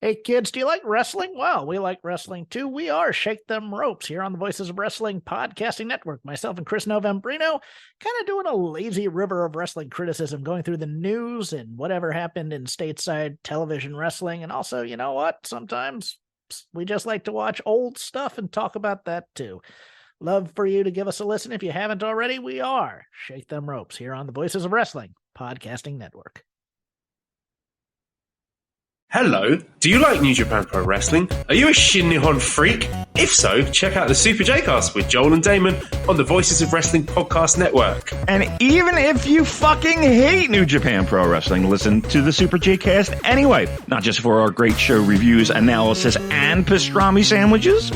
Hey kids, do you like wrestling? Well, we like wrestling too. We are Shake Them Ropes here on the Voices of Wrestling Podcasting Network. Myself and Chris Novembrino kind of doing a lazy river of wrestling criticism, going through the news and whatever happened in stateside television wrestling. And also, you know what? Sometimes we just like to watch old stuff and talk about that too. Love for you to give us a listen. If you haven't already, we are Shake Them Ropes here on the Voices of Wrestling Podcasting Network. Hello, do you like New Japan Pro Wrestling? Are you a Shin Nihon freak? If so, check out the Super J-Cast with Joel and Damon on the Voices of Wrestling Podcast Network. And even if you fucking hate New Japan Pro Wrestling, listen to the Super J-Cast anyway. Not just for our great show reviews, analysis, and pastrami sandwiches,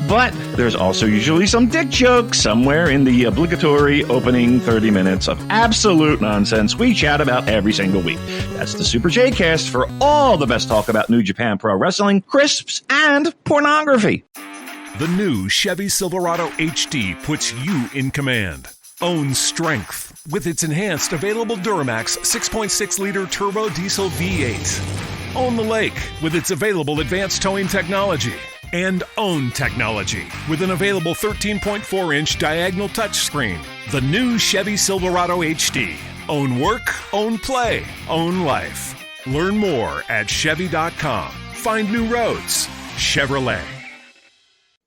but there's also usually some dick jokes somewhere in the obligatory opening 30 minutes of absolute nonsense we chat about every single week. That's the Super J-Cast for all the best talk about New Japan Pro Wrestling, crisps, and pornography. The new Chevy Silverado HD puts you in command. Own strength with its enhanced available Duramax 6.6-liter turbo diesel V8. Own the lake with its available advanced towing technology. And own technology with an available 13.4-inch diagonal touchscreen. The new Chevy Silverado HD. Own work, own play, own life. Learn more at Chevy.com. Find new roads. Chevrolet.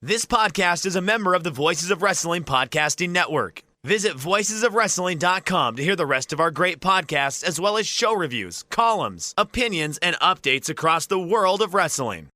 This podcast is a member of the Voices of Wrestling Podcasting Network. Visit voicesofwrestling.com to hear the rest of our great podcasts, as well as show reviews, columns, opinions, and updates across the world of wrestling.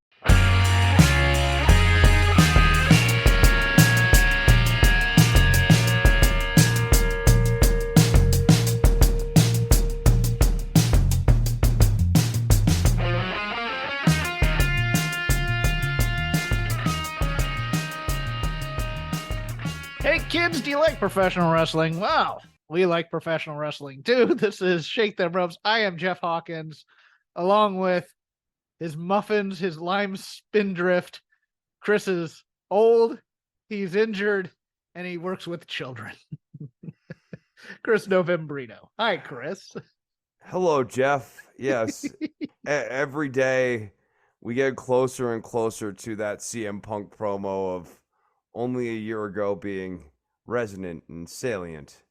Hey kids, do you like professional wrestling? Well, we like professional wrestling too. This is Shake Them Ropes. I am Jeff Hawkins, along with his muffins, his lime spindrift. Chris is old, he's injured, and he works with children. Chris Novembrino. Hi, Chris. Hello, Jeff. Yes, every day we get closer and closer to that CM Punk promo of only a year ago being resonant and salient.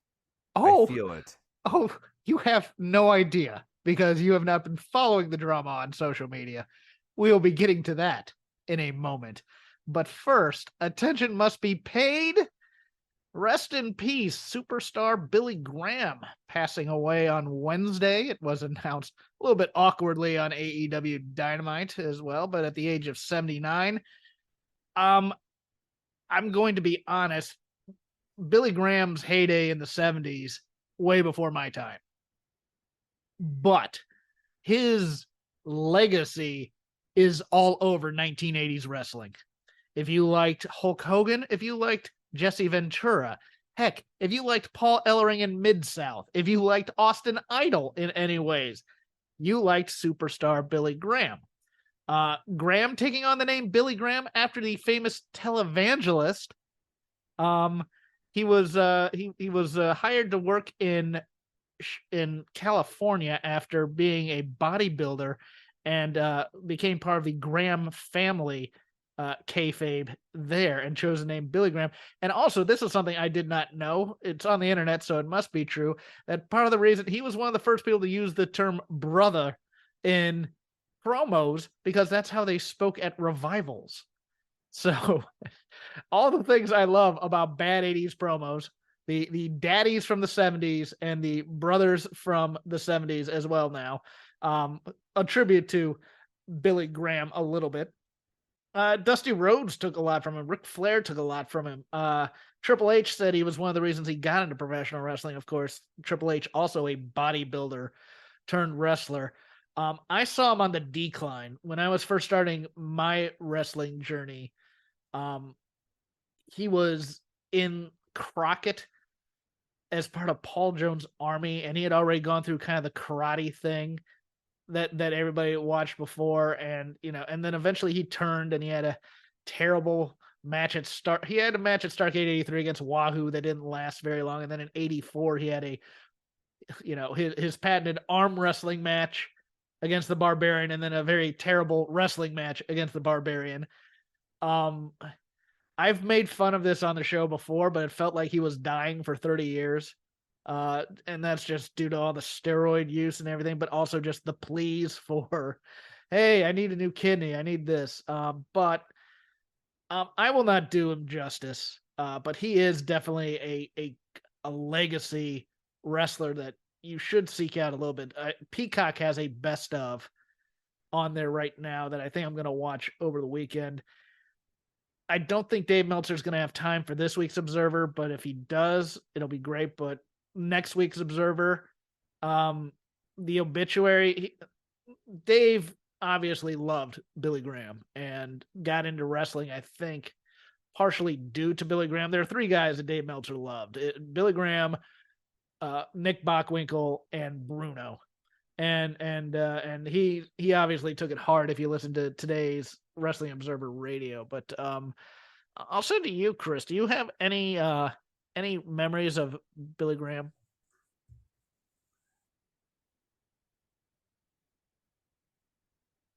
Oh, I feel it. Oh, you have no idea because you have not been following the drama on social media. We will be getting to that in a moment. But first, attention must be paid. Rest in peace, superstar Billy Graham passing away on Wednesday. It was announced a little bit awkwardly on AEW Dynamite as well, but at the age of 79. I'm going to be honest, Billy Graham's heyday in the 70s, way before my time. But his legacy is all over 1980s wrestling. If you liked Hulk Hogan, if you liked Jesse Ventura, heck, if you liked Paul Ellering in Mid-South, if you liked Austin Idol in any ways, you liked superstar Billy Graham. Graham taking on the name Billy Graham after the famous televangelist. He was hired to work in California after being a bodybuilder and became part of the Graham family kayfabe there and chose the name Billy Graham. And also, this is something I did not know. It's on the internet, so it must be true. That part of the reason he was one of the first people to use the term brother in promos because that's how they spoke at revivals. So all the things I love about bad 80s promos, the daddies from the 70s and the brothers from the 70s as well now, attribute to Billy Graham a little bit. Dusty Rhodes took a lot from him. Ric Flair took a lot from him. Triple H said he was one of the reasons he got into professional wrestling. Of course, Triple H also a bodybuilder turned wrestler. I saw him on the decline when I was first starting my wrestling journey. He was in Crockett as part of Paul Jones' army, and he had already gone through kind of the karate thing that everybody watched before, and and then eventually he turned and he had a terrible match at He had a match at Starrcade 83 against Wahoo that didn't last very long, and then in 84 he had a his patented arm wrestling match against the Barbarian, and then a very terrible wrestling match against the Barbarian. I've made fun of this on the show before, but it felt like he was dying for 30 years. And that's just due to all the steroid use and everything, but also just the pleas for, hey, I need a new kidney. I need this. But I will not do him justice. But he is definitely a legacy wrestler that you should seek out a little bit. Peacock has a best of on there right now that I think I'm going to watch over the weekend. I don't think Dave Meltzer's going to have time for this week's Observer, but if he does, it'll be great. But next week's Observer, the obituary, Dave obviously loved Billy Graham and got into wrestling, I think, partially due to Billy Graham. There are three guys that Dave Meltzer loved: Billy Graham, Nick Bockwinkel, and Bruno. And he obviously took it hard if you listen to today's Wrestling Observer Radio. But I'll say to you, Chris, do you have any memories of Billy Graham?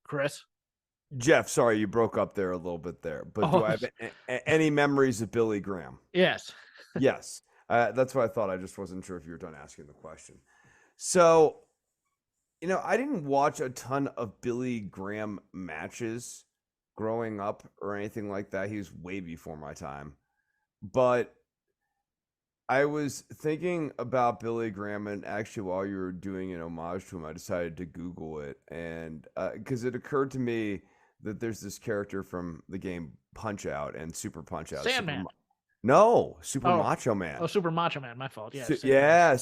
Chris? Jeff, sorry, you broke up there a little bit there. But do I have any memories of Billy Graham? Yes. Yes. That's what I thought. I just wasn't sure if you were done asking the question. So, I didn't watch a ton of Billy Graham matches growing up or anything like that. He was way before my time. But I was thinking about Billy Graham, and actually while you were doing an homage to him, I decided to Google it. And because it occurred to me that there's this character from the game Punch-Out and Super Punch-Out. Sandman. Super Macho Man. Oh, Super Macho Man. My fault. Yeah. Yeah.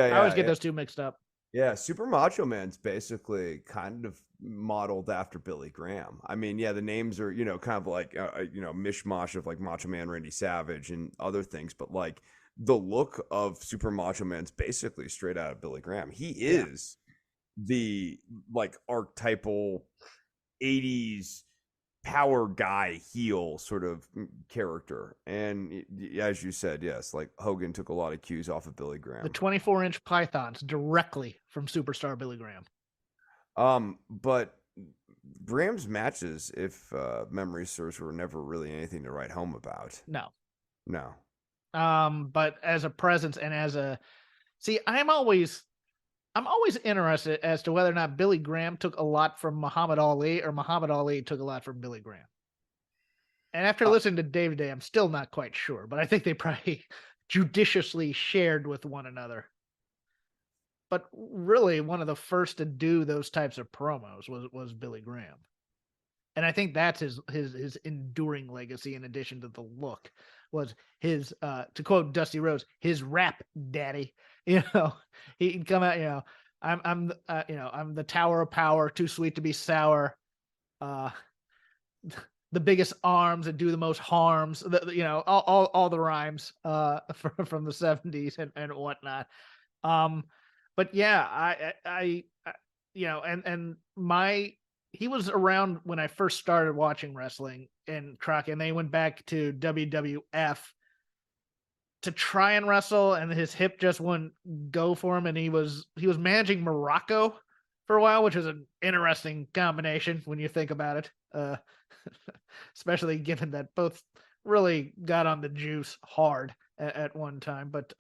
I always get those two mixed up. Yeah, Super Macho Man's basically kind of modeled after Billy Graham. I mean, yeah, the names are, kind of like, mishmash of like Macho Man, Randy Savage, and other things. But like the look of Super Macho Man's basically straight out of Billy Graham. He is the like archetypal 80s power guy heel sort of character. And as you said, yes, like Hogan took a lot of cues off of Billy Graham. The 24-inch pythons directly from superstar Billy Graham. But Graham's matches, if memory serves, were never really anything to write home about. No. But as a presence and I'm always interested as to whether or not Billy Graham took a lot from Muhammad Ali or Muhammad Ali took a lot from Billy Graham. And after listening to Dave today, I'm still not quite sure, but I think they probably judiciously shared with one another. But really, one of the first to do those types of promos was Billy Graham. And I think that's his enduring legacy, in addition to the look, was his, to quote Dusty Rhodes, his rap daddy. He'd come out, I'm the Tower of Power, too sweet to be sour. The biggest arms that do the most harms. All the rhymes from the 70s and whatnot. But yeah, he was around when I first started watching wrestling in Crockett, and they went back to WWF to try and wrestle, and his hip just wouldn't go for him. And he was managing Morocco for a while, which is an interesting combination when you think about it, especially given that both really got on the juice hard at one time. But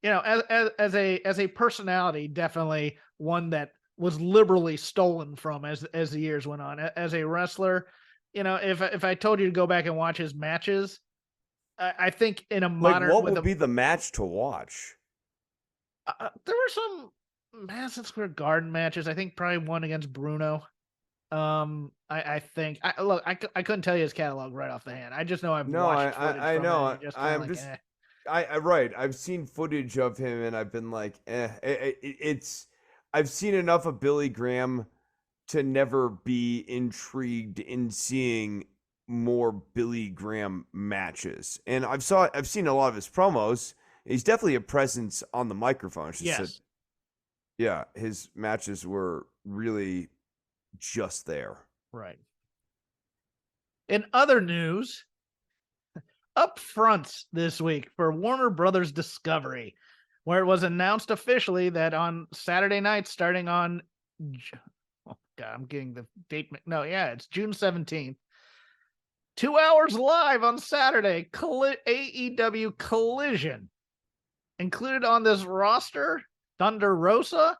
as a personality, definitely one that was liberally stolen from as the years went on. As a wrestler, if I told you to go back and watch his matches, I think in a modern, what would be the match to watch? There were some Madison Square Garden matches. I think probably one against Bruno. I think I couldn't tell you his catalog right off the hand. I just know I've watched footage I from know. it. I've seen footage of him, and I've been like, I've seen enough of Billy Graham to never be intrigued in seeing more Billy Graham matches. And I've seen a lot of his promos. He's definitely a presence on the microphone. Yes. Yeah, his matches were really just there. Right. In other news, upfronts this week for Warner Brothers Discovery, where it was announced officially that on Saturday night, starting on Oh God, I'm getting the date. No, yeah, it's June 17th. 2 hours live on Saturday. AEW Collision. Included on this roster, Thunder Rosa,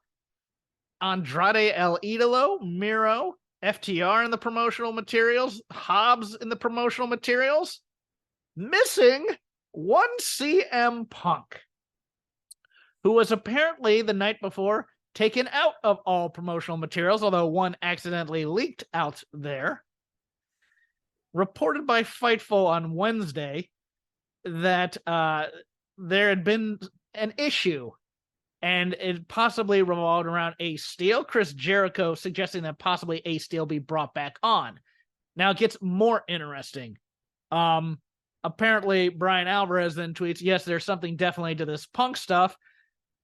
Andrade El Idolo, Miro, FTR in the promotional materials, Hobbs in the promotional materials. Missing one CM Punk, who was apparently the night before taken out of all promotional materials, although one accidentally leaked out there. Reported by Fightful on Wednesday that there had been an issue, and it possibly revolved around Ace Steel. Chris Jericho suggesting that possibly Ace Steel be brought back on. Now it gets more interesting. Apparently, Brian Alvarez then tweets, yes, there's something definitely to this Punk stuff.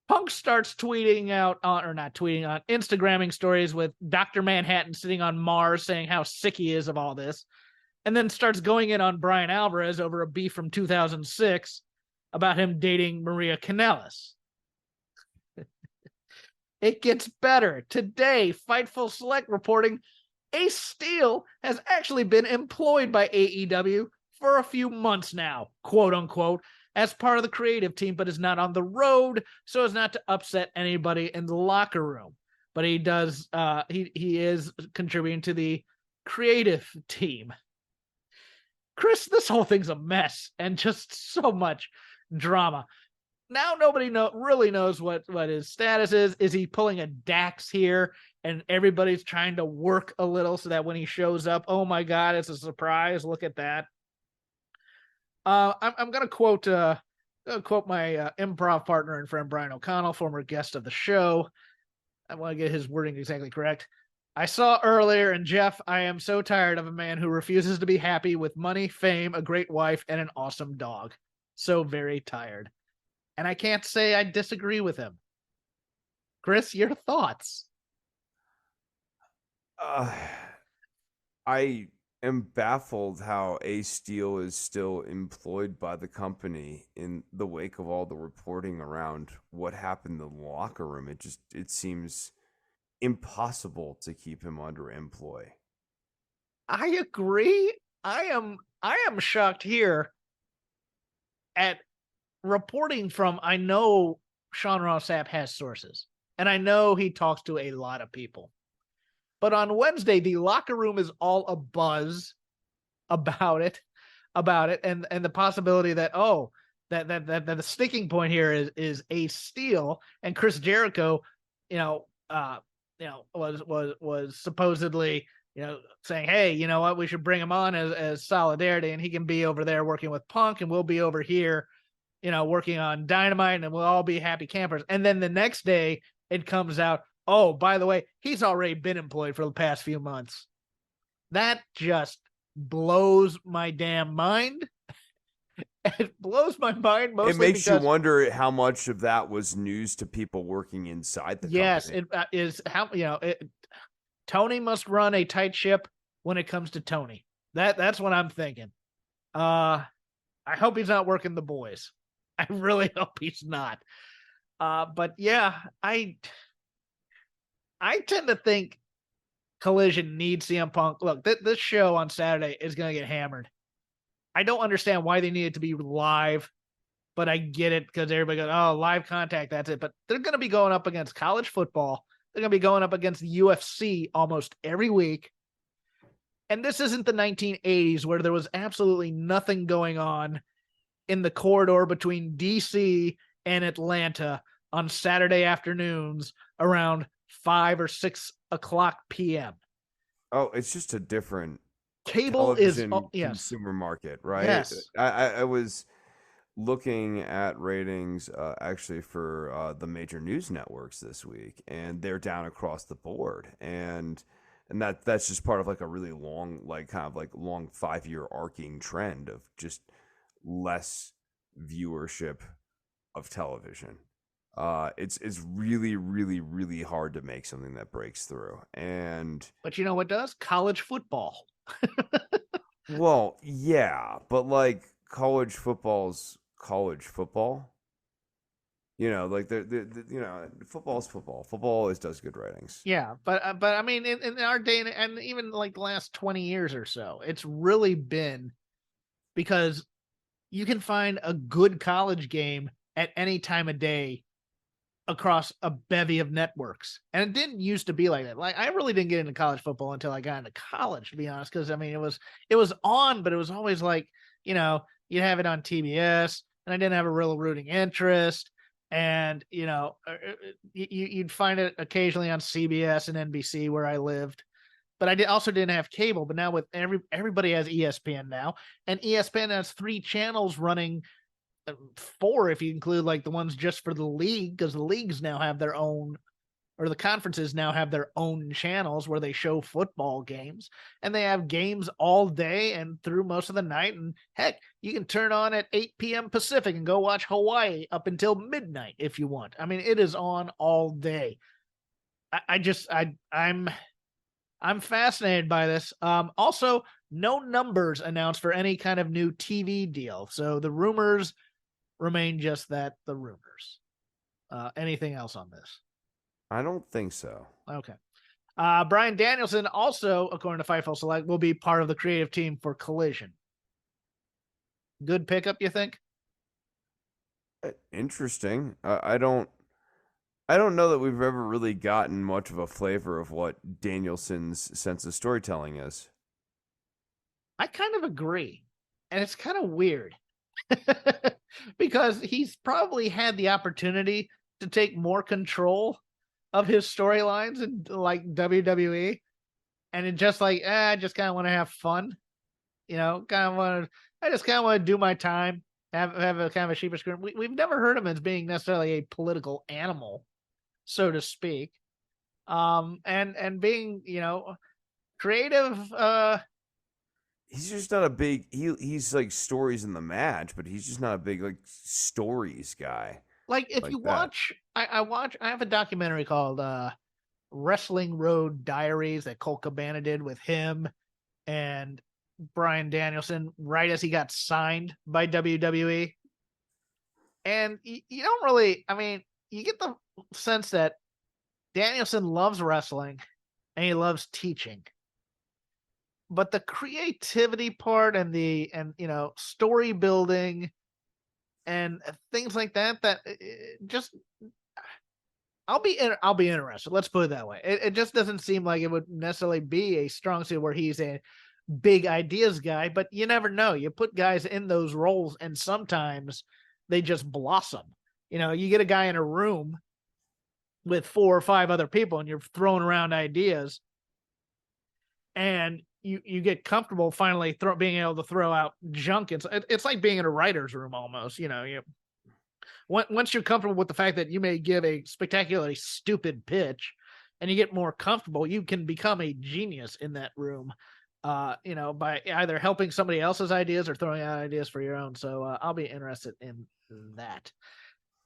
Punk starts tweeting out, or not tweeting, on Instagramming stories with Dr. Manhattan sitting on Mars saying how sick he is of all this, and then starts going in on Brian Alvarez over a beef from 2006 about him dating Maria Kanellis. It gets better. Today, Fightful Select reporting Ace Steel has actually been employed by AEW for a few months now, quote unquote, as part of the creative team, but is not on the road so as not to upset anybody in the locker room. But he does, he is contributing to the creative team. Chris, this whole thing's a mess and just so much drama. Now nobody really knows what his status is. Is he pulling a Dax here and everybody's trying to work a little so that when he shows up, oh my God, it's a surprise. Look at that. I'm going to quote my improv partner and friend Brian O'Connell, former guest of the show. I want to get his wording exactly correct. I saw earlier, and Jeff, I am so tired of a man who refuses to be happy with money, fame, a great wife, and an awesome dog. So very tired. And I can't say I disagree with him. Chris, your thoughts? I am baffled how Ace Steel is still employed by the company in the wake of all the reporting around what happened in the locker room. It seems impossible to keep him under employ. I agree. I am shocked here at reporting from, I know Sean Ross Sapp has sources, and I know he talks to a lot of people. But on Wednesday, the locker room is all abuzz about it, and the possibility that that the sticking point here is Ace Steel, and Chris Jericho, was supposedly saying, hey, you know what, we should bring him on as solidarity, and he can be over there working with Punk, and we'll be over here, working on Dynamite, and we'll all be happy campers. And then the next day, it comes out, oh, by the way, he's already been employed for the past few months. That just blows my damn mind. It blows my mind mostly. It makes you wonder how much of that was news to people working inside the company. Yes, it is. How Tony must run a tight ship when it comes to Tony. That's what I'm thinking. I hope he's not working the boys. I really hope he's not. But yeah, I tend to think Collision needs CM Punk. Look, this show on Saturday is going to get hammered. I don't understand why they need it to be live, but I get it because everybody goes, oh, live contact, that's it. But they're going to be going up against college football. They're going to be going up against the UFC almost every week. And this isn't the 1980s where there was absolutely nothing going on in the corridor between DC and Atlanta on Saturday afternoons around 5 or 6 o'clock p.m. Oh, it's just a different cable is consumer market, right? Yes. I was looking at ratings actually for the major news networks this week, and they're down across the board, and that's just part of like a really long, like kind of like long 5-year arcing trend of just less viewership of television. It's really, really, really hard to make something that breaks through. But you know what does? College football. Well, yeah, but like college football's college football. Like football's football. Football always does good ratings. Yeah, but I mean, in our day and even like the last 20 years or so, it's really been because you can find a good college game at any time of day across a bevy of networks. And it didn't used to be like that. Like I really didn't get into college football until I got into college, to be honest, because I mean it was on, but it was always like, you'd have it on TBS, and I didn't have a real rooting interest. And you'd find it occasionally on CBS and NBC where I lived, but I also didn't have cable. But now with everybody has ESPN now, and ESPN has 3 channels running, 4 if you include like the ones just for the league, because the leagues now have their own, or the conferences now have their own channels where they show football games, and they have games all day and through most of the night. And heck, you can turn on at 8 p.m. Pacific and go watch Hawaii up until midnight if you want. I mean, it is on all day. I'm fascinated by this. Also, no numbers announced for any kind of new TV deal, so the rumors remain just that, the rumors. Anything else on this? I don't think so. Okay. Brian Danielson also, according to Fightful Select, will be part of the creative team for Collision. Good pickup, you think? Interesting. I don't know that we've ever really gotten much of a flavor of what Danielson's sense of storytelling is. I kind of agree. And it's kind of weird. Because he's probably had the opportunity to take more control of his storylines in like WWE, and it just like, I just kind of want to have fun, I just kind of want to do my time, have a kind of a sheepish grin. We've never heard him as being necessarily a political animal, so to speak, and being creative. He's just not a big. He's like stories in the match, but he's just not a big like stories guy. Like if you watch, I have a documentary called Wrestling Road Diaries that Colt Cabana did with him and Brian Danielson right as he got signed by WWE. And you don't really, I mean, you get the sense that Danielson loves wrestling and he loves teaching. But the creativity part and story building and things like that just, I'll be interested. Let's put it that way. It just doesn't seem like it would necessarily be a strong suit where he's a big ideas guy, but you never know. You put guys in those roles and sometimes they just blossom. You get a guy in a room with 4 or 5 other people and you're throwing around ideas, and you get comfortable finally being able to throw out junk. It's like being in a writer's room almost. Once you're comfortable with the fact that you may give a spectacularly stupid pitch and you get more comfortable, you can become a genius in that room, by either helping somebody else's ideas or throwing out ideas for your own. So I'll be interested in that.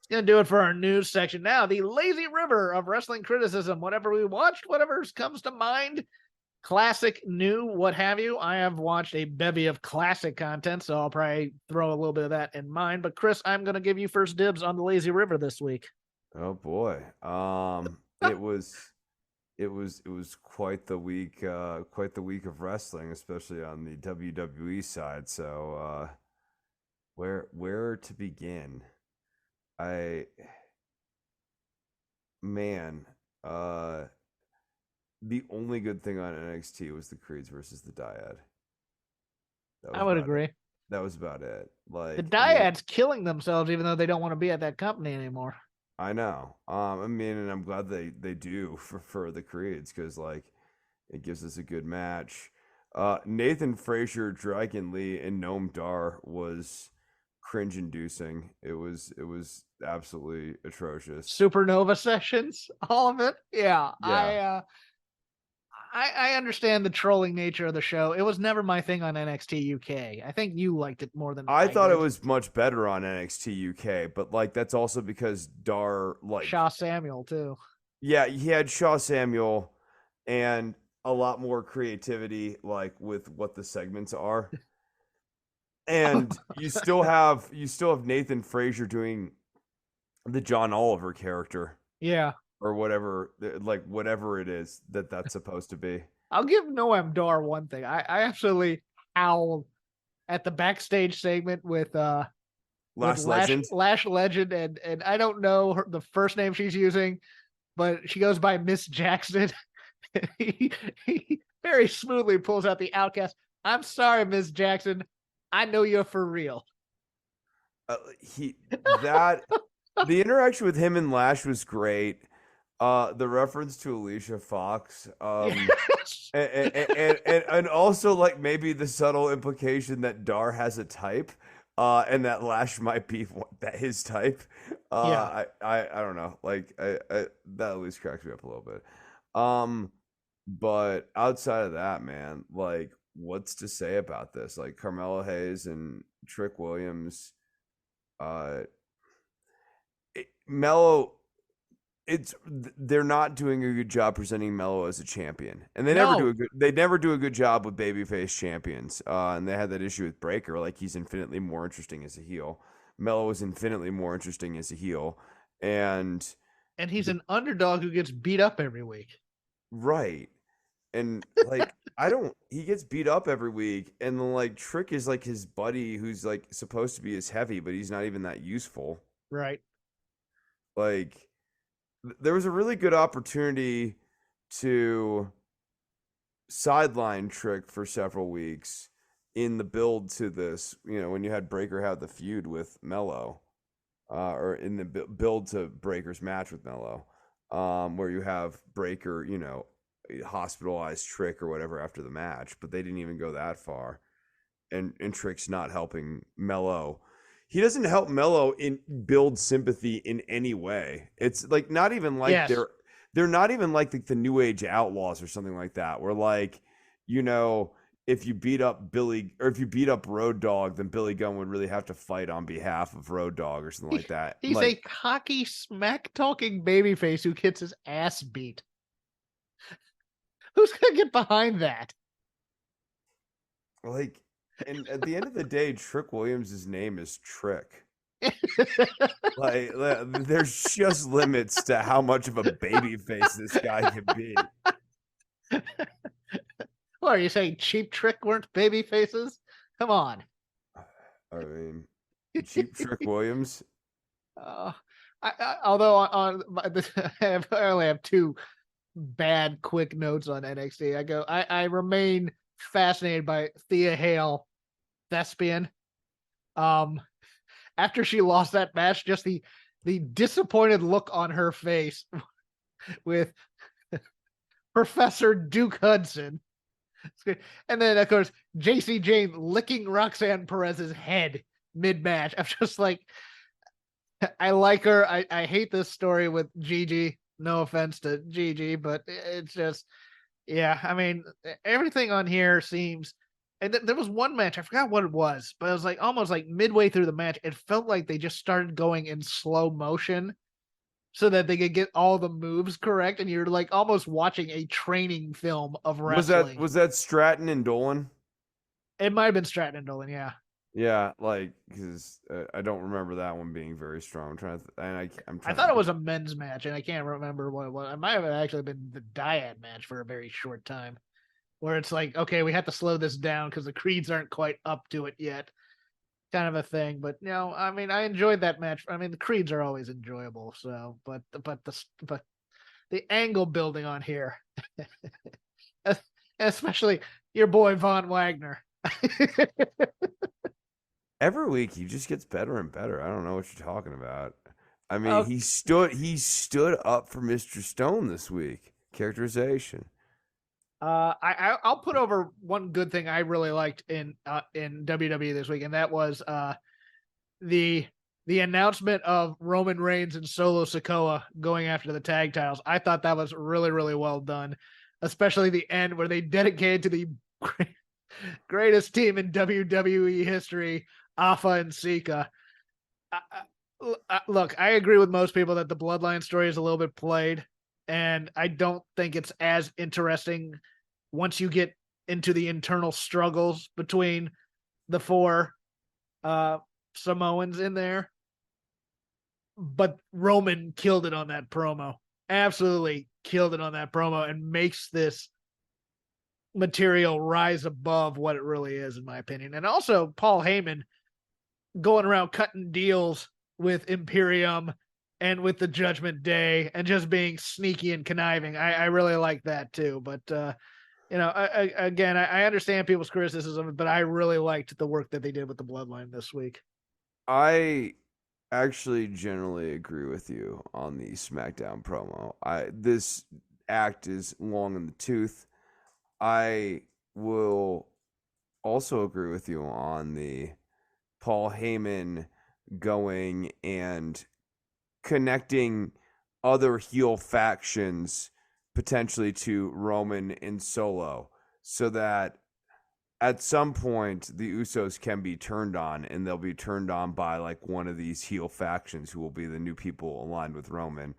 It's going to do it for our news section. Now, the lazy river of wrestling criticism. Whatever we watched, whatever comes to mind, classic, new, what have you. I have watched a bevy of classic content, so I'll probably throw a little bit of that in mind. But Chris, I'm going to give you first dibs on the lazy river this week. Oh boy. It was quite the week of wrestling, especially on the WWE side. So where to begin? The only good thing on NXT was the Creeds versus the Dyad. I would agree. That was about it. Like the Dyad's killing themselves, even though they don't want to be at that company anymore. I know. And I'm glad they do for the Creeds, because like it gives us a good match. Nathan Frazier, Dragon Lee, and Noam Dar was cringe-inducing. It was absolutely atrocious. Supernova sessions, all of it. Yeah. I understand the trolling nature of the show. It was never my thing on NXT UK. I think you liked it more than I thought. It was much better on NXT UK, but like that's also because Dar like Shaw Samuel too. Yeah, he had Shaw Samuel and a lot more creativity, like with what the segments are. And you still have Nathan Frazier doing the John Oliver character Yeah. or whatever, like whatever it is that's supposed to be. I'll give Noam Dar one thing. I absolutely howled at the backstage segment with Last Legend. Lash Legend, and I don't know the first name she's using, but she goes by Miss Jackson. he very smoothly pulls out the Outcast. I'm sorry, Miss Jackson. I know you're for real. The interaction with him and Lash was great. The reference to Alicia Fox, Yes. and also like maybe the subtle implication that Dar has a type, and that Lash might be his type. Yeah. I don't know. Like I that at least cracks me up a little bit. But outside of that, man, like what's to say about this? Like Carmelo Hayes and Trick Williams, Mello. They're not doing a good job presenting Mello as a champion, and they never do a good job with babyface champions. And they had that issue with Breaker, like he's infinitely more interesting as a heel. Mello is infinitely more interesting as a heel, and he's an underdog who gets beat up every week. Right. And like he gets beat up every week, and then like Trick is like his buddy who's like supposed to be his heavy, but he's not even that useful. Right. Like there was a really good opportunity to sideline Trick for several weeks in the build to this, when you had Breaker have the feud with Mello, or in the build to Breaker's match with Mello, where you have Breaker, hospitalized Trick or whatever after the match, but they didn't even go that far. And Trick's not helping Mello. He doesn't help Mello in build sympathy in any way. It's like not even like they're not even like the New Age Outlaws or something like that, where like, if you beat up Billy or if you beat up Road Dogg, then Billy Gunn would really have to fight on behalf of Road Dogg or something like that. He's like, a cocky, smack-talking babyface who gets his ass beat. Who's gonna get behind that? Like, and at the end of the day, Trick Williams' name is Trick. Like, there's just limits to how much of a babyface this guy can be. What are you saying? Cheap Trick weren't baby faces? Come on. I mean, Cheap Trick Williams. Although I only have two bad quick notes on NXT. I remain fascinated by Thea Hale Thespian. After she lost that match, just the disappointed look on her face with Professor Duke Hudson. And then, of course, JC Jane licking Roxanne Perez's head mid-match. I'm just like, I like her. I hate this story with Gigi. No offense to Gigi, but it's just, yeah. I mean, everything on here seems, and there was one match, I forgot what it was, but it was like almost like midway through the match, it felt like they just started going in slow motion so that they could get all the moves correct, and you're like almost watching a training film of wrestling. Was that Stratton and Dolan? It might have been Stratton and Dolan, yeah. Yeah, like because I don't remember that one being very strong. I thought it was a men's match, and I can't remember what it was. It might have actually been the dyad match for a very short time, where it's like, okay, we have to slow this down because the creeds aren't quite up to it yet, kind of a thing. But I mean, I enjoyed that match. I mean, the creeds are always enjoyable. So, but the angle building on here, especially your boy Von Wagner. Every week he just gets better and better. I don't know what you're talking about. I mean, he stood up for Mr. Stone this week. Characterization. I'll put over one good thing I really liked in WWE this week, and that was the announcement of Roman Reigns and Solo Sikoa going after the tag titles. I thought that was really, really well done, especially the end where they dedicated to the greatest team in WWE history, Alpha and Sika. Look, I agree with most people that the Bloodline story is a little bit played, and I don't think it's as interesting once you get into the internal struggles between the four Samoans in there. but Roman killed it on that promo. Absolutely killed it on that promo and makes this material rise above what it really is, in my opinion. And also Paul Heyman going around cutting deals with Imperium and with the Judgment Day and just being sneaky and conniving. I really like that too. But, I understand people's criticism, but I really liked the work that they did with the Bloodline this week. I actually generally agree with you on the SmackDown promo. This act is long in the tooth. I will also agree with you on the Paul Heyman going and connecting other heel factions potentially to Roman and Solo, so that at some point the Usos can be turned on, and they'll be turned on by like one of these heel factions who will be the new people aligned with Roman.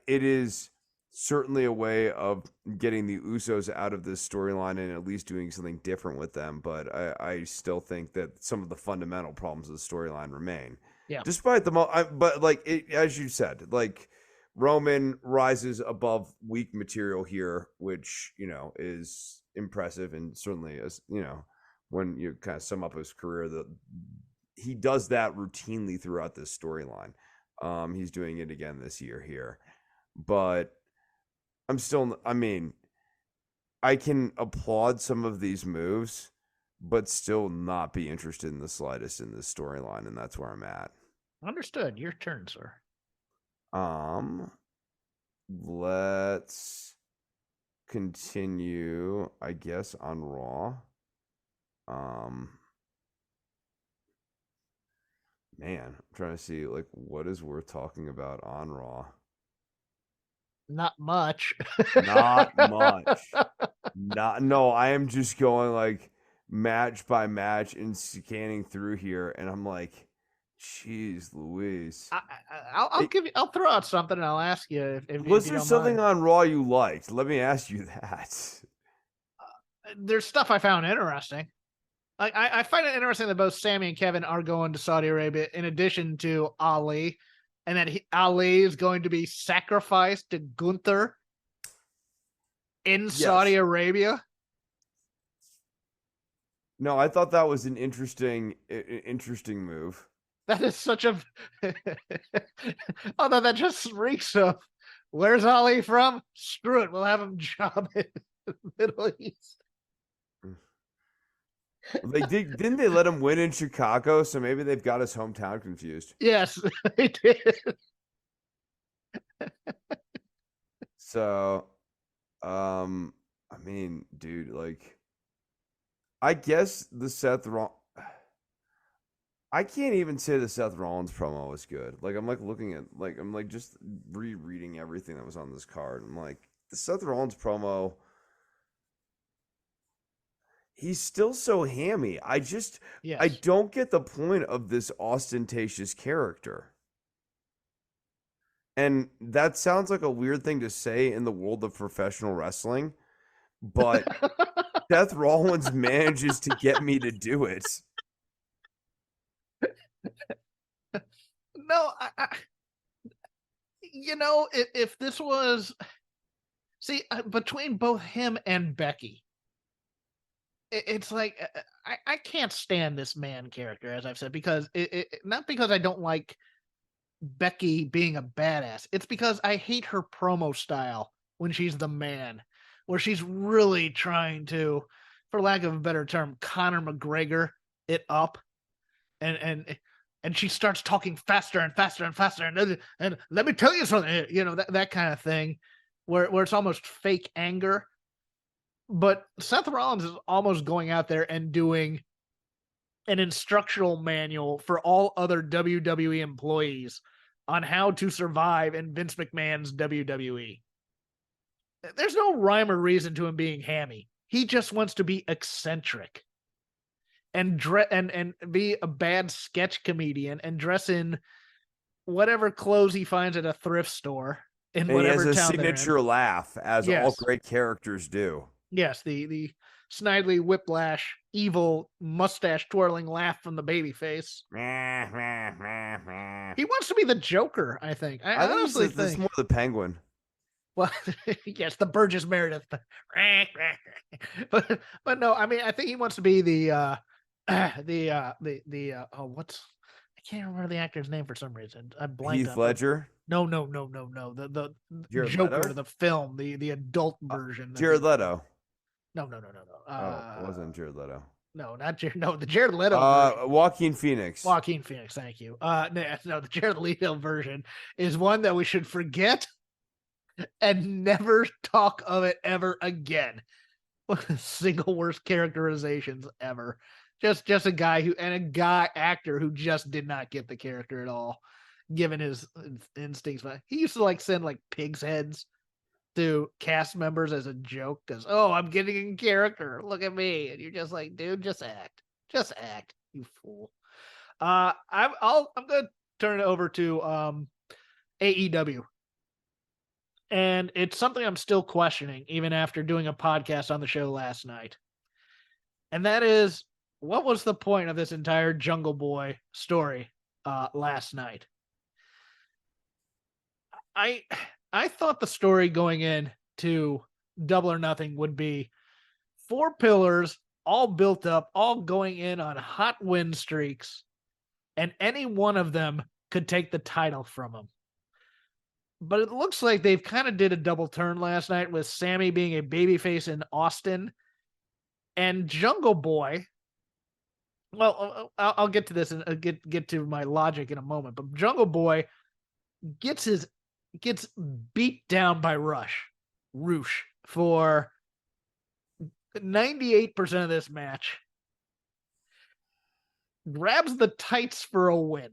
It is certainly a way of getting the Usos out of this storyline and at least doing something different with them. But I still think that some of the fundamental problems of the storyline remain. Yeah. Despite as you said, like Roman rises above weak material here, which, is impressive. And certainly, as when you kind of sum up his career, he does that routinely throughout this storyline. He's doing it again this year here, but I can applaud some of these moves, but still not be interested in the slightest in this storyline, and that's where I'm at. Understood. Your turn, sir. Let's continue, I guess, on Raw. Man, I'm trying to see what is worth talking about on Raw. Not much. Not much. No, I am just going match by match and scanning through here, and I'm like, jeez Louise. I'll throw out something and I'll ask you if was you there don't something mind. on Raw you liked? Let me ask you that. There's stuff I found interesting. I find it interesting that both Sammy and Kevin are going to Saudi Arabia in addition to Ali, and that Ali is going to be sacrificed to Gunther in Saudi Arabia. No, I thought that was an interesting move. That is such a although that just reeks of, where's Ali from? Screw it, we'll have him job in the Middle East. Didn't they let him win in Chicago? So maybe they've got his hometown confused. Yes, they did. So, dude, I guess I can't even say the Seth Rollins promo was good. I'm looking at I'm just rereading everything that was on this card. I'm like, the Seth Rollins promo, he's still so hammy. I don't get the point of this ostentatious character. And that sounds like a weird thing to say in the world of professional wrestling, but Seth Rollins manages to get me to do it. No, if this was, between both him and Becky, it's like I can't stand this man character, as I've said, because not because I don't like Becky being a badass. It's because I hate her promo style when she's the man, where she's really trying to, for lack of a better term, Conor McGregor it up, and she starts talking faster and faster and faster, and let me tell you something, that kind of thing, where it's almost fake anger. But Seth Rollins is almost going out there and doing an instructional manual for all other WWE employees on how to survive in Vince McMahon's WWE. There's no rhyme or reason to him being hammy. He just wants to be eccentric and be a bad sketch comedian and dress in whatever clothes he finds at a thrift store in whatever town. He has a signature laugh, as all great characters do. Yes, the snidely whiplash, evil mustache twirling laugh from the babyface. He wants to be the Joker, I think. I think honestly this is think. more the Penguin. Well, yes, the Burgess Meredith. but no, I mean, I think he wants to be the what's, I can't remember the actor's name for some reason. I blanked Heath on it. Ledger. No. The Jared Joker, Leto? the film, the adult version. Jared Leto. No. It wasn't Jared Leto. No, not Jared. No, the Jared Leto. Version. Joaquin Phoenix. Joaquin Phoenix. Thank you. No, the Jared Leto version is one that we should forget and never talk of it ever again. One of the single worst characterizations ever. Just a guy actor who just did not get the character at all, given his instincts. But he used to like send like pigs' heads to cast members as a joke, because I'm getting in character. Look at me, and you're just like, dude, just act, you fool. I'm gonna turn it over to AEW. And it's something I'm still questioning, even after doing a podcast on the show last night. And that is, what was the point of this entire Jungle Boy story last night? I thought the story going in to Double or Nothing would be 4 pillars, all built up, all going in on hot win streaks, and any one of them could take the title from them. But it looks like they've kind of did a double turn last night, with Sammy being a babyface in Austin and Jungle Boy. Well, I'll get to this and get to my logic in a moment. But Jungle Boy gets beat down by Roosh for 98% of this match. Grabs the tights for a win.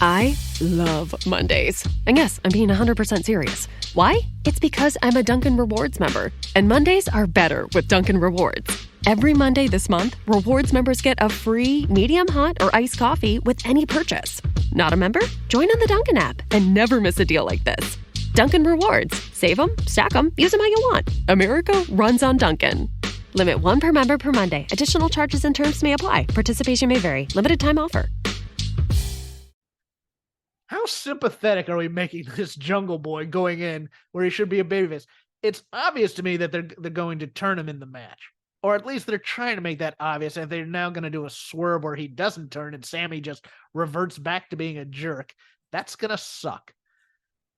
I love Mondays. And yes, I'm being 100% serious. Why? It's because I'm a Dunkin' Rewards member. And Mondays are better with Dunkin' Rewards. Every Monday this month, Rewards members get a free medium hot or iced coffee with any purchase. Not a member? Join on the Dunkin' app and never miss a deal like this. Dunkin' Rewards. Save them, stack them, use them how you want. America runs on Dunkin'. Limit 1 per member per Monday. Additional charges and terms may apply. Participation may vary. Limited time offer. How sympathetic are we making this Jungle Boy going in where he should be a babyface? It's obvious to me that they're going to turn him in the match. Or at least they're trying to make that obvious, and they're now going to do a swerve where he doesn't turn and Sammy just reverts back to being a jerk. That's going to suck.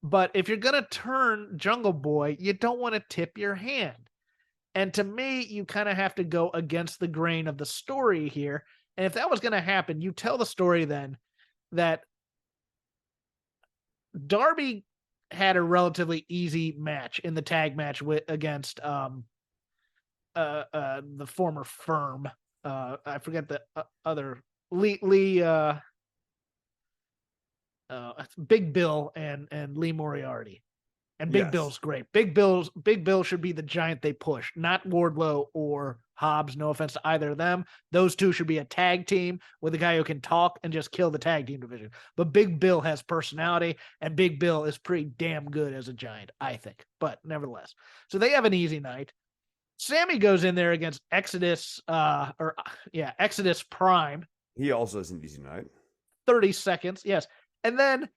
But if you're going to turn Jungle Boy, you don't want to tip your hand. And to me, you kind of have to go against the grain of the story here. And if that was going to happen, you tell the story then that Darby had a relatively easy match in the tag match against the former Firm. I forget the other Big Bill and Lee Moriarty. And Big Bill's great. Big Bill should be the giant they push, not Wardlow or Hobbs. No offense to either of them. Those two should be a tag team with a guy who can talk and just kill the tag team division. But Big Bill has personality, and Big Bill is pretty damn good as a giant, I think. But nevertheless. So they have an easy night. Sammy goes in there against Exodus Prime. He also has an easy night. 30 seconds, yes. And then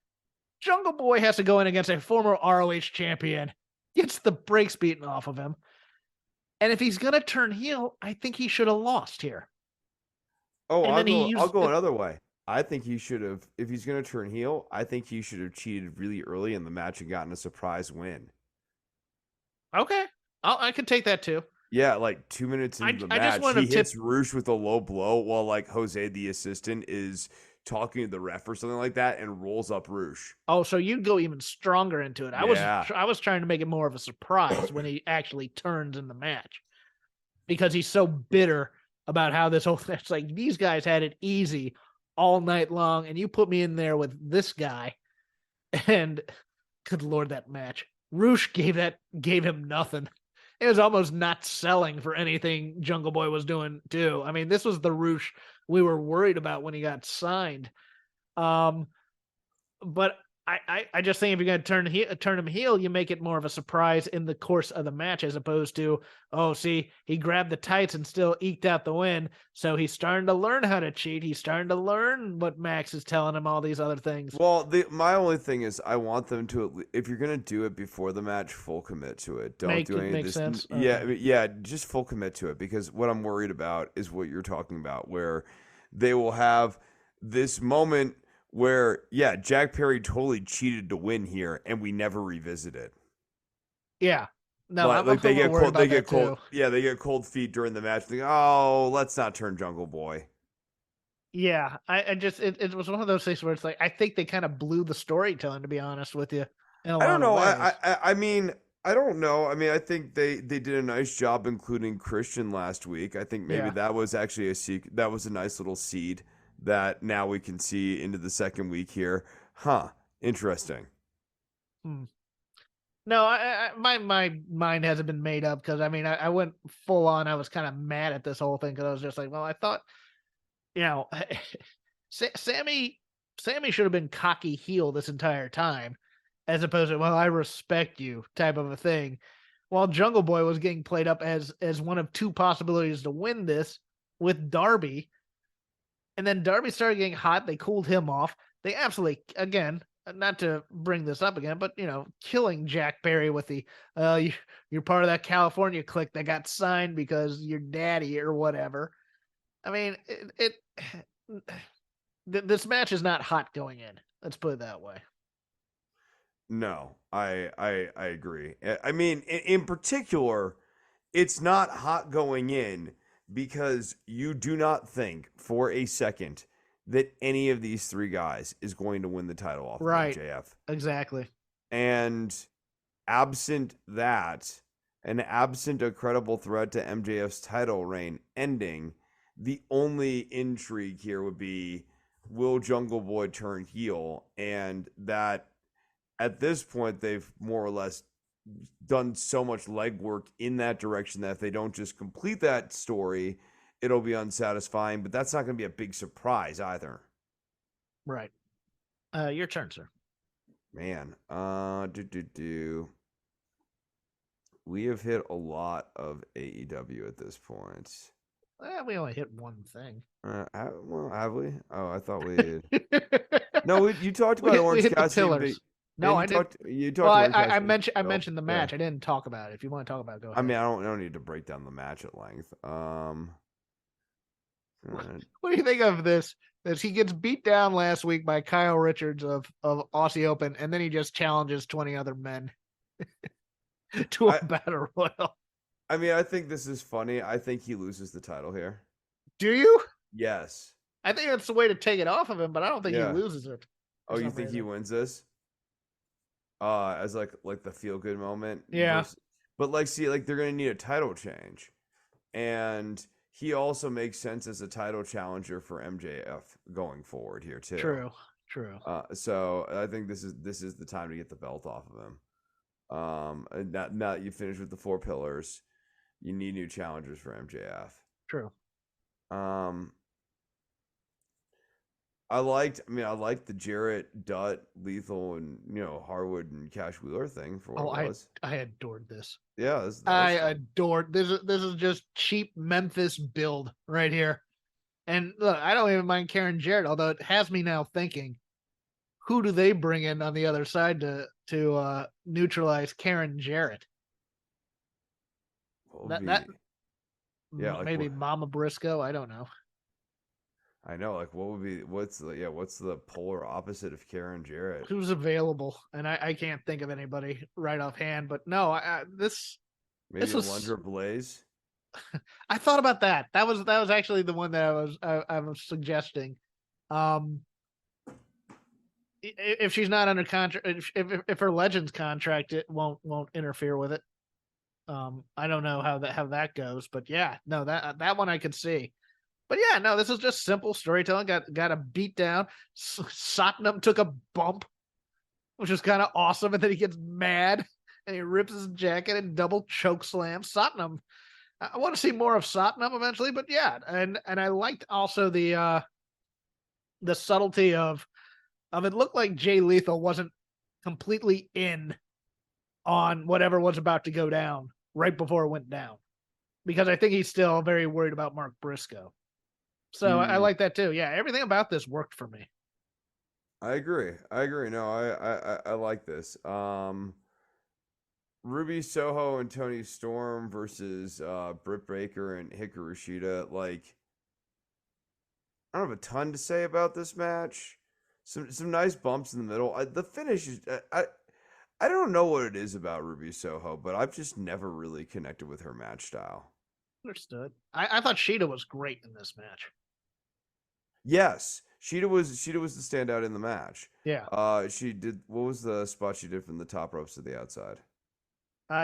Jungle Boy has to go in against a former ROH champion, gets the brakes beaten off of him. And if he's going to turn heel, I think he should have lost here. Oh, I'll go another way. I think he should have, if he's going to turn heel, I think he should have cheated really early in the match and gotten a surprise win. Okay. I could take that too. Yeah, like 2 minutes into the match, he hits Roosh with a low blow while like Jose, the assistant, is talking to the ref or something like that and rolls up Roosh. Oh, so you'd go even stronger into it. I was trying to make it more of a surprise when he actually turns in the match, because he's so bitter about how this whole thing, it's like, these guys had it easy all night long and you put me in there with this guy. And good Lord, that match. Roosh gave him nothing. It was almost not selling for anything Jungle Boy was doing too. I mean, this was the Roosh we were worried about when he got signed. But I just think if you're going to turn him heel, you make it more of a surprise in the course of the match, as opposed to, oh, see, he grabbed the tights and still eked out the win. So he's starting to learn how to cheat. He's starting to learn what Max is telling him, all these other things. Well, my only thing is I want them to, if you're going to do it before the match, full commit to it. Don't do any of this. Sense? Yeah, Okay. yeah, just full commit to it, because what I'm worried about is what you're talking about, where they will have this moment where, yeah, Jack Perry totally cheated to win here, and we never revisit it. Yeah. No, Like, I'm like they get worried cold, about they get that cold. too. Yeah, they get cold feet during the match. Think, oh, let's not turn Jungle Boy. Yeah, I just it was one of those things where it's like I think they kind of blew the storytelling, to be honest with you. In a I don't lot know. of ways. I mean, I don't know. I mean, I think they did a nice job including Christian last week. I think maybe Yeah. that was actually that was a nice little seed that now we can see into the second week here. Huh. Interesting. No, my mind hasn't been made up, because I mean I went full on. I was kind of mad at this whole thing, because I was just like, well, I thought, you know, Sammy should have been cocky heel this entire time, as opposed to, well, I respect you type of a thing. While Jungle Boy was getting played up as one of two possibilities to win this with Darby, and then Darby started getting hot. They cooled him off. They absolutely, again, not to bring this up again, but killing Jack Perry with the you're part of that California clique that got signed because your daddy or whatever. I mean, this match is not hot going in. Let's put it that way. No, I agree. I mean, in particular, it's not hot going in because you do not think for a second that any of these three guys is going to win the title off of MJF. Exactly. And absent that, and absent a credible threat to MJF's title reign ending, the only intrigue here would be, will Jungle Boy turn heel? And that, at this point, they've more or less done so much legwork in that direction that if they don't just complete that story, it'll be unsatisfying. But that's not going to be a big surprise either. Right. Your turn, sir. Man, we have hit a lot of AEW at this point. We only hit one thing. Well, have we? Oh, I thought we did. No, you talked about Orange hit the Cassidy. pillars. No, I didn't. You talked Well, about Orange I Cassidy. I mentioned the match. I didn't talk about it. If you want to talk about it, go ahead. I mean, I don't need to break down the match at length. What do you think of this? As he gets beat down last week by Kyle Richards of Aussie Open, and then he just challenges 20 other men to a battle royal. I mean, I think this is funny. I think he loses the title here. Do you? Yes. I think that's the way to take it off of him, but I don't think he loses it. Oh, you think he wins this? As like the feel good moment. Yeah. But they're gonna need a title change, and he also makes sense as a title challenger for MJF going forward here too. True. So I think this is the time to get the belt off of him. Now that you finish with the 4 pillars, you need new challengers for MJF. True. I liked the Jarrett, Dutt, Lethal, and Harwood and Cash Wheeler thing for what it was. I adored this. Yeah, I adored this. This is just cheap Memphis build right here. And look, I don't even mind Karen Jarrett, although it has me now thinking, who do they bring in on the other side to neutralize Karen Jarrett? Maybe Mama Briscoe. I don't know. I know, what's the polar opposite of Karen Jarrett? Who's available? And I can't think of anybody right offhand, but no, Maybe Alundra Blaze. I thought about that. That was actually the one that I was suggesting. If she's not under contract, if her Legends contract, it won't interfere with it. I don't know how that goes, but yeah, no, that one I could see. But yeah, no, this is just simple storytelling. Got a beat down. Satnam took a bump, which is kind of awesome, and then he gets mad and he rips his jacket and double choke slams Satnam. I want to see more of Satnam eventually, but yeah, and I liked also the subtlety of it looked like Jay Lethal wasn't completely in on whatever was about to go down right before it went down, because I think he's still very worried about Mark Briscoe. So I like that too. Yeah, everything about this worked for me. I agree. No, I like this. Ruby Soho and Tony Storm versus Britt Baker and Hikaru Shida. Like, I don't have a ton to say about this match. Some nice bumps in the middle. The finish is I don't know what it is about Ruby Soho, but I've just never really connected with her match style. Understood. I thought Shida was great in this match. Yes, Shida was the standout in the match. Yeah. She did. What was the spot she did from the top ropes to the outside?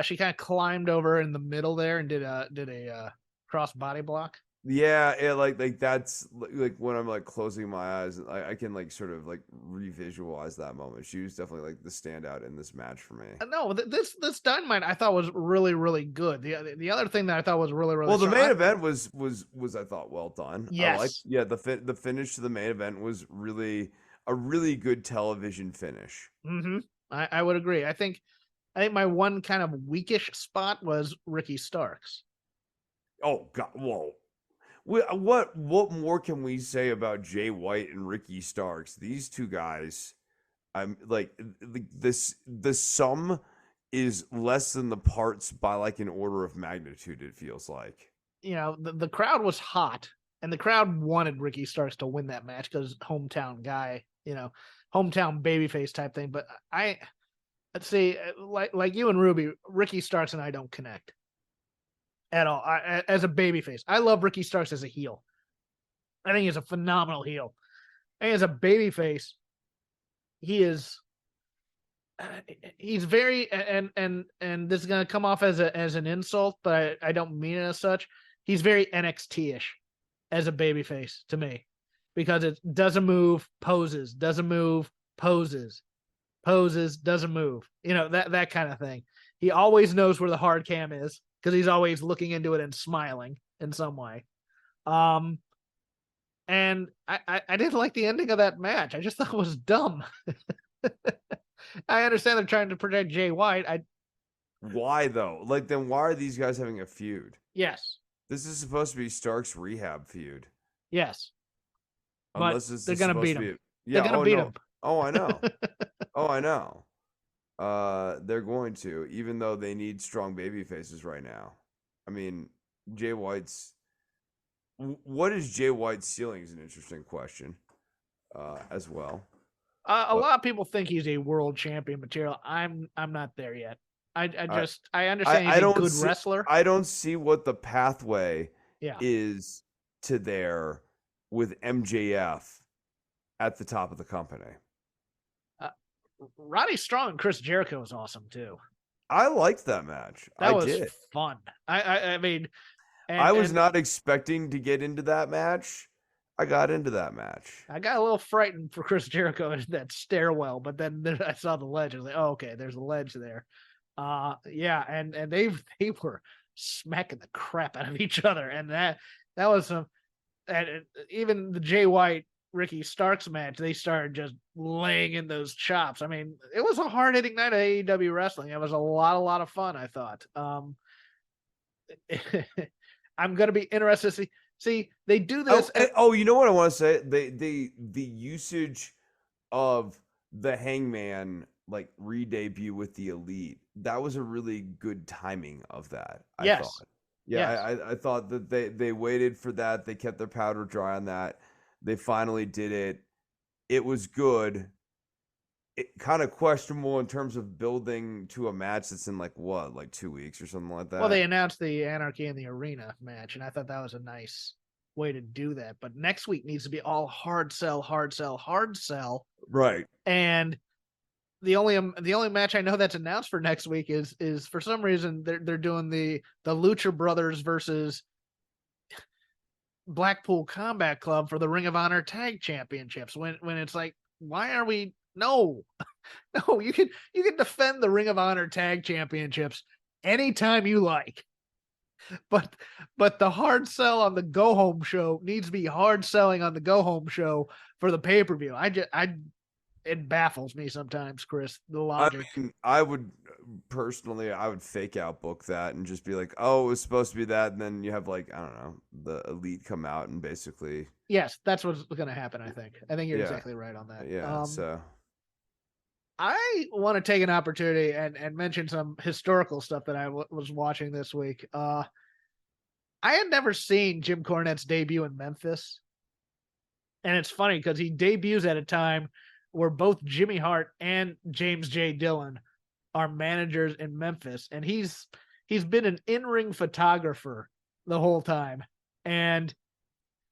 She kind of climbed over in the middle there and did a cross body block. Yeah, like that's like when I'm like closing my eyes, I can like sort of like revisualize that moment. She was definitely like the standout in this match for me. No, this Dynamite I thought was really, really good. The other thing that I thought was really, really well, the strong, main event was I thought well done. Yes. The finish to the main event was really a really good television finish. Mm-hmm. I would agree. I think my one kind of weakish spot was Ricky Starks. Oh God, whoa. What more can we say about Jay White and Ricky Starks? These two guys, I'm like this. The sum is less than the parts by like an order of magnitude. It feels like. You know, the crowd was hot, and the crowd wanted Ricky Starks to win that match because hometown guy, you know, hometown babyface type thing. But let's see, like you and Ruby, Ricky Starks and I don't connect at all. As a babyface, I love Ricky Starks as a heel. I think he's a phenomenal heel. And as a babyface, he's very and this is gonna come off as an insult, but I don't mean it as such. He's very NXT-ish as a babyface to me, because it doesn't move, poses, doesn't move, poses, doesn't move. You know, that kind of thing. He always knows where the hard cam is, because he's always looking into it and smiling in some way. And I didn't like the ending of that match. I just thought it was dumb. I understand they're trying to protect Jay White. Why though? Like, then why are these guys having a feud? Yes. This is supposed to be Stark's rehab feud. Yes. Unless but this they're is gonna supposed beat to be him. Yeah, they're gonna beat him. Oh, I know. Oh, I know. They're going to, even though they need strong baby faces right now. I mean, Jay White's. What is Jay White's ceiling is an interesting question, as well. A lot of people think he's a world champion material. I'm not there yet. I understand he's a good wrestler. I don't see what the pathway Yeah. is to there with MJF at the top of the company. Roddy Strong and Chris Jericho was awesome too. I liked that match. That was did. fun. I mean, I was not expecting to get into that match. I got into that match. I got a little frightened for Chris Jericho in that stairwell, but then I saw the ledge. I was like, oh, okay, there's a ledge there. Yeah, and they were smacking the crap out of each other, and that was some. And even the Jay White Ricky Starks match, they started just laying in those chops. I mean, it was a hard hitting night of AEW wrestling. It was a lot of fun, I thought. I'm gonna be interested to see they do this. You know what I want to say? The usage of the Hangman like re-debut with the Elite, that was a really good timing of that. I thought. Yeah, yes. I thought that they waited for that. They kept their powder dry on that. They finally did it. It was good. It kind of questionable in terms of building to a match that's in like 2 weeks or something like that. Well, they announced the Anarchy in the Arena match, and I thought that was a nice way to do that. But next week needs to be all hard sell. Right. And the only match I know that's announced for next week is for some reason they're doing the Lucha Brothers versus Blackpool Combat Club for the Ring of Honor Tag Championships. When it's like, why are we? No, you can defend the Ring of Honor Tag Championships anytime you like, but the hard sell on the go home show needs to be hard selling on the go home show for the pay-per-view. it baffles me sometimes, Chris, the I logic. mean, I would fake out book that and just be like, oh, it was supposed to be that. And then you have like, I don't know, the elite come out and basically, Yes, that's what's going to happen. I think you're Yeah. exactly right on that. yeah. So I want to take an opportunity and mention some historical stuff that I was watching this week. I had never seen Jim Cornette's debut in Memphis. And it's funny because he debuts at a time where both Jimmy Hart and James J. Dillon are managers in Memphis. And he's been an in-ring photographer the whole time. And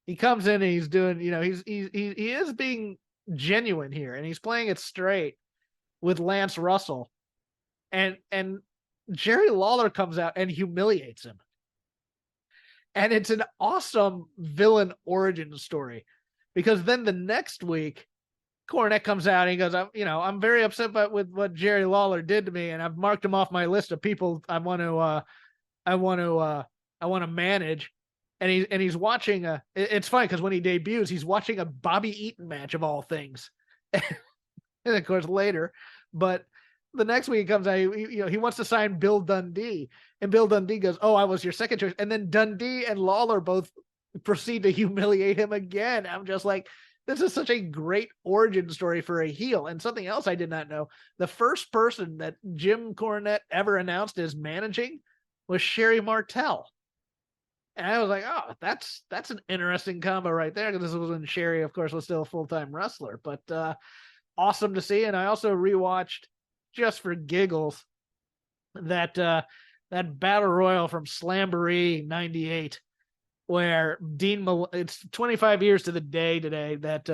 he comes in and he's doing, he is being genuine here, and he's playing it straight with Lance Russell. And Jerry Lawler comes out and humiliates him. And it's an awesome villain origin story, because then the next week, Cornette comes out and he goes, I'm very upset with what Jerry Lawler did to me, and I've marked him off my list of people I want to manage. And he's watching it's funny because when he debuts, he's watching a Bobby Eaton match of all things. And of course later, but the next week he comes out, he wants to sign Bill Dundee, and Bill Dundee goes, "Oh, I was your second choice." And then Dundee and Lawler both proceed to humiliate him again. I'm just like, this is such a great origin story for a heel. And something else I did not know: the first person that Jim Cornette ever announced as managing was Sherry Martel. And I was like, oh, that's an interesting combo right there, because this was when Sherry, of course, was still a full-time wrestler. But awesome to see. And I also rewatched, just for giggles, that battle royal from Slamboree '98, where it's 25 years to the day today that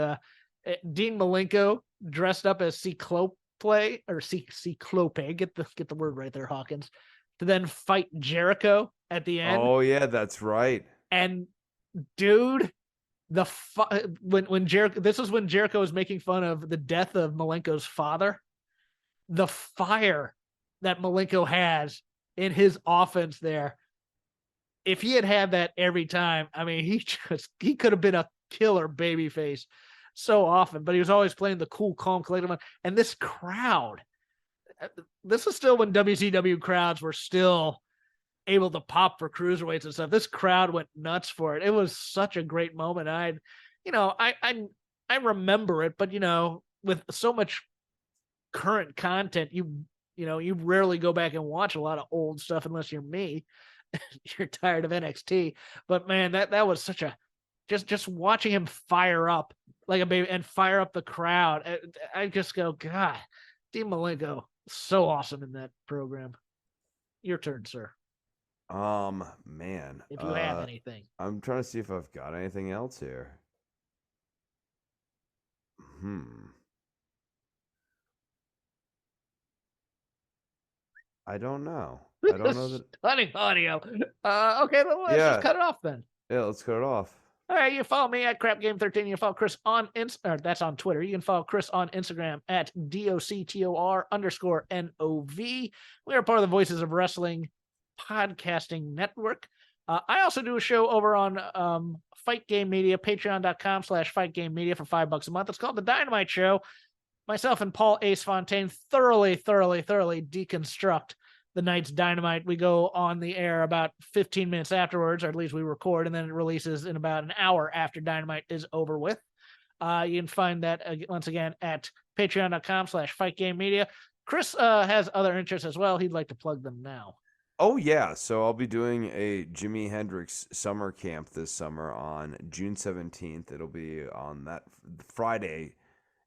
Dean Malenko dressed up as Cyclope, get the word right there, Hawkins, to then fight Jericho at the end. Oh yeah, that's right. And dude, when Jericho, this is when Jericho was making fun of the death of Malenko's father. The fire that Malenko has in his offense there, if he had that every time, I mean, he could have been a killer babyface so often. But he was always playing the cool, calm, collective one. And this crowd, this is still when WCW crowds were still able to pop for cruiserweights and stuff. This crowd went nuts for it. It was such a great moment. I remember it, but with so much current content, you rarely go back and watch a lot of old stuff unless you're me. You're tired of NXT. But man, that was such a just watching him fire up like a baby and fire up the crowd. I just go, God, Dean Malenko, so awesome in that program. Your turn, sir. Man, if you have anything. I'm trying to see if I've got anything else here. I don't know. I don't know that. Stunning audio. Okay, let's just cut it off then. Yeah, let's cut it off. All right, you follow me at CrapGame13. You can follow Chris on that's on Twitter. You can follow Chris on Instagram at DOCTOR_NOV. We are part of the Voices of Wrestling podcasting network. I also do a show over on Fight Game Media, patreon.com/Fight Game Media for $5 a month. It's called The Dynamite Show. Myself and Paul Ace Fontaine thoroughly deconstruct the night's Dynamite. We go on the air about 15 minutes afterwards, or at least we record, and then it releases in about an hour after Dynamite is over with. You can find that once again at patreon.com/Fight Game Media. Chris has other interests as well. He'd like to plug them now. Oh yeah, so I'll be doing a Jimi Hendrix summer camp this summer on June 17th. It'll be on that Friday,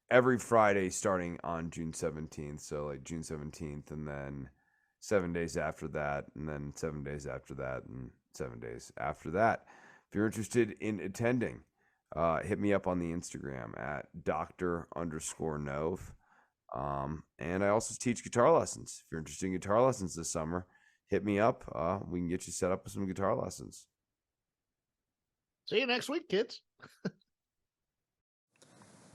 every Friday starting on June 17th. So like June 17th, and then 7 days after that, and then 7 days after that, and 7 days after that. If you're interested in attending, hit me up on the Instagram at Dr_Nove. And I also teach guitar lessons. If you're interested in guitar lessons this summer, hit me up. We can get you set up with some guitar lessons. See you next week, kids.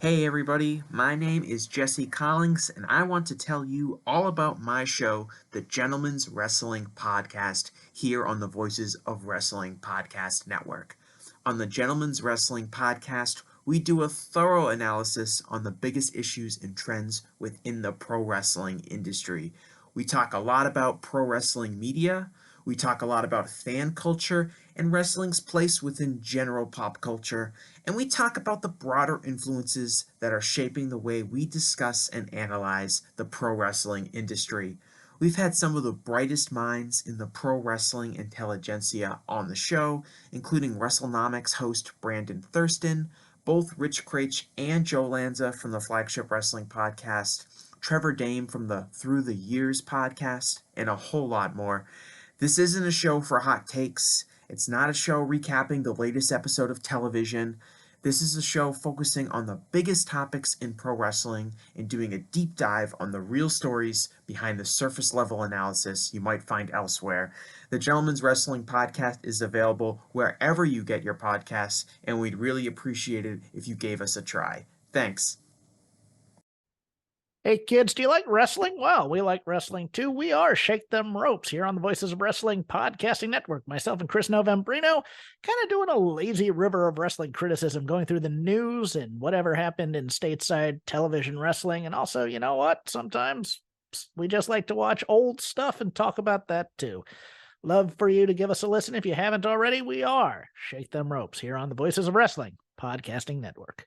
Hey everybody, my name is Jesse Collins, and I want to tell you all about my show, The Gentleman's Wrestling Podcast, here on the Voices of Wrestling Podcast Network. On the Gentleman's Wrestling Podcast, we do a thorough analysis on the biggest issues and trends within the pro wrestling industry. We talk a lot about pro wrestling media, we talk a lot about fan culture and wrestling's place within general pop culture, and we talk about the broader influences that are shaping the way we discuss and analyze the pro wrestling industry. We've had some of the brightest minds in the pro wrestling intelligentsia on the show, including WrestleNomics host Brandon Thurston, both Rich Craich and Joe Lanza from the Flagship Wrestling Podcast, Trevor Dame from the Through the Years podcast, and a whole lot more. This isn't a show for hot takes. It's not a show recapping the latest episode of television. This is a show focusing on the biggest topics in pro wrestling and doing a deep dive on the real stories behind the surface level analysis you might find elsewhere. The Gentleman's Wrestling Podcast is available wherever you get your podcasts, and we'd really appreciate it if you gave us a try. Thanks. Hey kids, do you like wrestling? Well, we like wrestling too. We are Shake Them Ropes here on the Voices of Wrestling Podcasting Network. Myself and Chris Novembrino kind of doing a lazy river of wrestling criticism, going through the news and whatever happened in stateside television wrestling. And also, you know what? Sometimes we just like to watch old stuff and talk about that too. Love for you to give us a listen. If you haven't already, we are Shake Them Ropes here on the Voices of Wrestling Podcasting Network.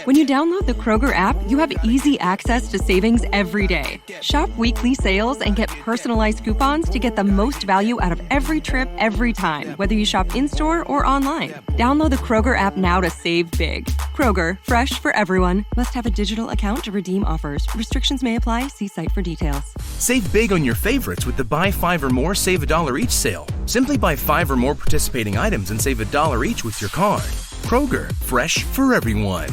When you download the Kroger app, you have easy access to savings every day. Shop weekly sales and get personalized coupons to get the most value out of every trip, every time, whether you shop in-store or online. Download the Kroger app now to save big. Kroger, fresh for everyone. Must have a digital account to redeem offers. Restrictions may apply. See site for details. Save big on your favorites with the Buy 5 or More, Save $1 each sale. Simply buy 5 or more participating items and save $1 each with your card. Kroger, fresh for everyone.